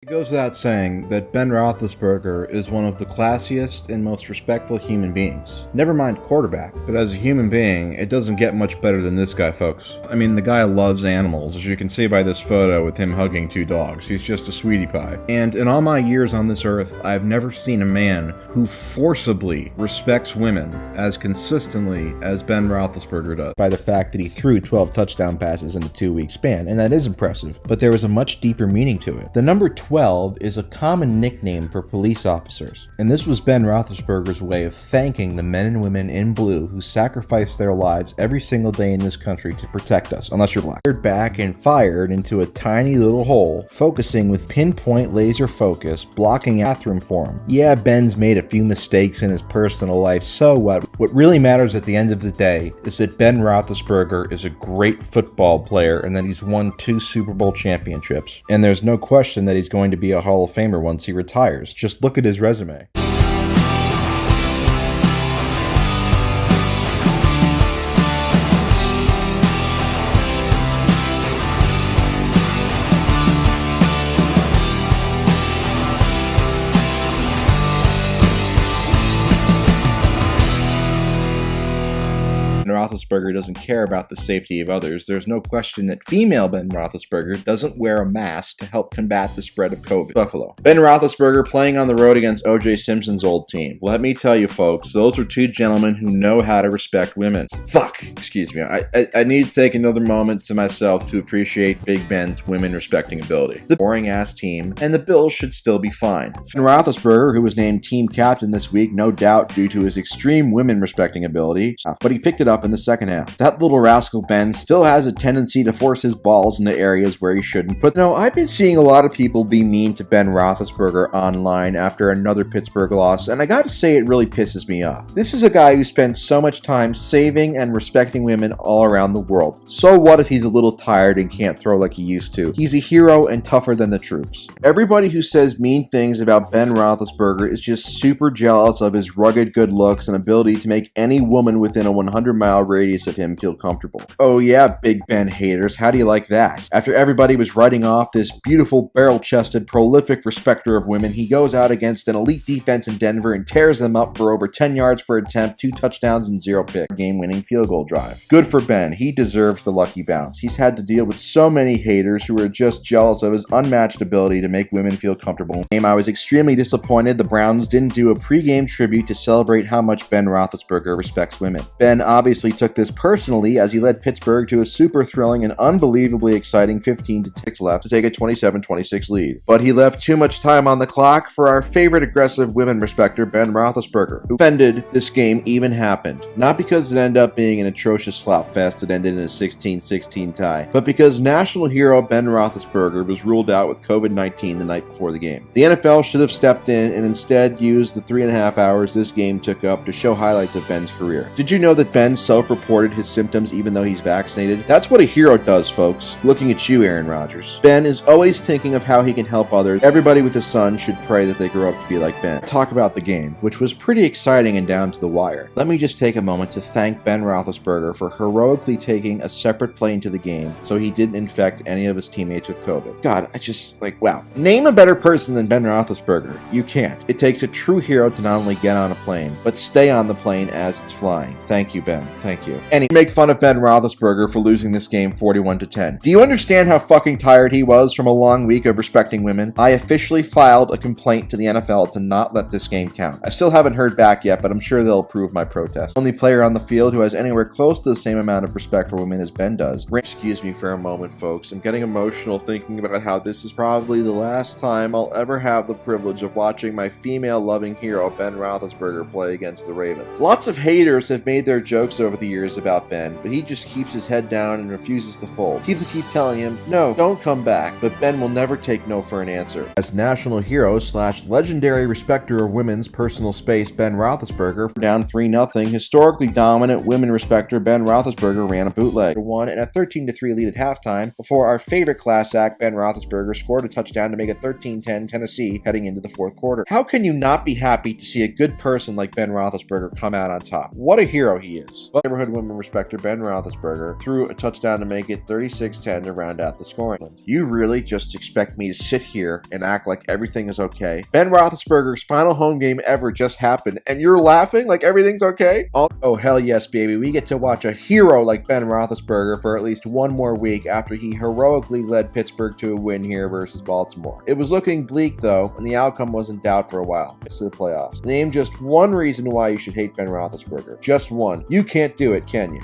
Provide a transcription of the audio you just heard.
It goes without saying that Ben Roethlisberger is one of the classiest and most respectful human beings. Never mind quarterback, but as a human being, it doesn't get much better than this guy, folks. I mean, the guy loves animals, as you can see by this photo with him hugging two dogs. He's just a sweetie pie. And in all my years on this earth, I've never seen a man who forcibly respects women as consistently as Ben Roethlisberger does. By the fact that he threw 12 touchdown passes in a 2-week span, and that is impressive, but there was a much deeper meaning to it. The number 12 is a common nickname for police officers, and this was Ben Roethlisberger's way of thanking the men and women in blue who sacrifice their lives every single day in this country to protect us, unless you're black. Back and fired into a tiny little hole, focusing with pinpoint laser focus, blocking bathroom for him. Yeah, Ben's made a few mistakes in his personal life, so what? What really matters at the end of the day is that Ben Roethlisberger is a great football player and that he's won 2 Super Bowl championships. And there's no question that he's going to be a Hall of Famer once he retires. Just look at his resume. Roethlisberger doesn't care about the safety of others. There's no question that female Ben Roethlisberger doesn't wear a mask to help combat the spread of COVID. Buffalo. Ben Roethlisberger playing on the road against O.J. Simpson's old team. Let me tell you, folks, those were 2 gentlemen who know how to respect women. Excuse me. I need to take another moment to myself to appreciate Big Ben's women-respecting ability. The boring-ass team, and the Bills should still be fine. Ben Roethlisberger, who was named team captain this week, no doubt due to his extreme women-respecting ability, but he picked it up in the second half. That little rascal Ben still has a tendency to force his balls into areas where he shouldn't. But no, I've been seeing a lot of people be mean to Ben Roethlisberger online after another Pittsburgh loss, and I gotta say it really pisses me off. This is a guy who spends so much time saving and respecting women all around the world. So what if he's a little tired and can't throw like he used to? He's a hero and tougher than the troops. Everybody who says mean things about Ben Roethlisberger is just super jealous of his rugged good looks and ability to make any woman within a 100-mile radius of him feel comfortable. Oh yeah, Big Ben haters, how do you like that? After everybody was writing off this beautiful, barrel-chested, prolific respecter of women, he goes out against an elite defense in Denver and tears them up for over 10 yards per attempt, 2 touchdowns and 0 picks. Game-winning field goal drive. Good for Ben. He deserves the lucky bounce. He's had to deal with so many haters who are just jealous of his unmatched ability to make women feel comfortable. I was extremely disappointed the Browns didn't do a pre-game tribute to celebrate how much Ben Roethlisberger respects women. Ben obviously took this personally as he led Pittsburgh to a super thrilling and unbelievably exciting 15-6 left to take a 27-26 lead. But he left too much time on the clock for our favorite aggressive women respecter, Ben Roethlisberger, who defended this game even happened. Not because it ended up being an atrocious slapfest that ended in a 16-16 tie, but because national hero Ben Roethlisberger was ruled out with COVID-19 the night before the game. The NFL should have stepped in and instead used the 3.5 hours this game took up to show highlights of Ben's career. Did you know that Ben self-reported his symptoms even though he's vaccinated? That's what a hero does, folks. Looking at you, Aaron Rodgers. Ben is always thinking of how he can help others. Everybody with a son should pray that they grow up to be like Ben. Talk about the game, which was pretty exciting and down to the wire. Let me just take a moment to thank Ben Roethlisberger for heroically taking a separate plane to the game so he didn't infect any of his teammates with COVID. God, wow. Name a better person than Ben Roethlisberger. You can't. It takes a true hero to not only get on a plane, but stay on the plane as it's flying. Thank you, Ben. Thank you. And he make fun of Ben Roethlisberger for losing this game 41-10. Do you understand how fucking tired he was from a long week of respecting women? I officially filed a complaint to the NFL to not let this game count. I still haven't heard back yet, but I'm sure they'll approve my protest. Only player on the field who has anywhere close to the same amount of respect for women as Ben does. Excuse me for a moment, folks. I'm getting emotional thinking about how this is probably the last time I'll ever have the privilege of watching my female-loving hero Ben Roethlisberger play against the Ravens. Lots of haters have made their jokes over the years about Ben, but he just keeps his head down and refuses to fold. People keep telling him, no, don't come back, but Ben will never take no for an answer. As national hero / legendary respecter of women's personal space, Ben Roethlisberger, down 3-0, historically dominant women respecter Ben Roethlisberger ran a bootleg. Won and a 13-3 lead at halftime before our favorite class act Ben Roethlisberger scored a touchdown to make it 13-10 Tennessee heading into the fourth quarter. How can you not be happy to see a good person like Ben Roethlisberger come out on top? What a hero he is. Neighborhood Women respecter Ben Roethlisberger threw a touchdown to make it 36-10 to round out the scoring. You really just expect me to sit here and act like everything is okay? Ben Roethlisberger's final home game ever just happened, and you're laughing like everything's okay? Oh, hell yes, baby. We get to watch a hero like Ben Roethlisberger for at least one more week after he heroically led Pittsburgh to a win here versus Baltimore. It was looking bleak, though, and the outcome was in doubt for a while. It's to the playoffs. Name just one reason why you should hate Ben Roethlisberger. Just one. You can't do it, can you?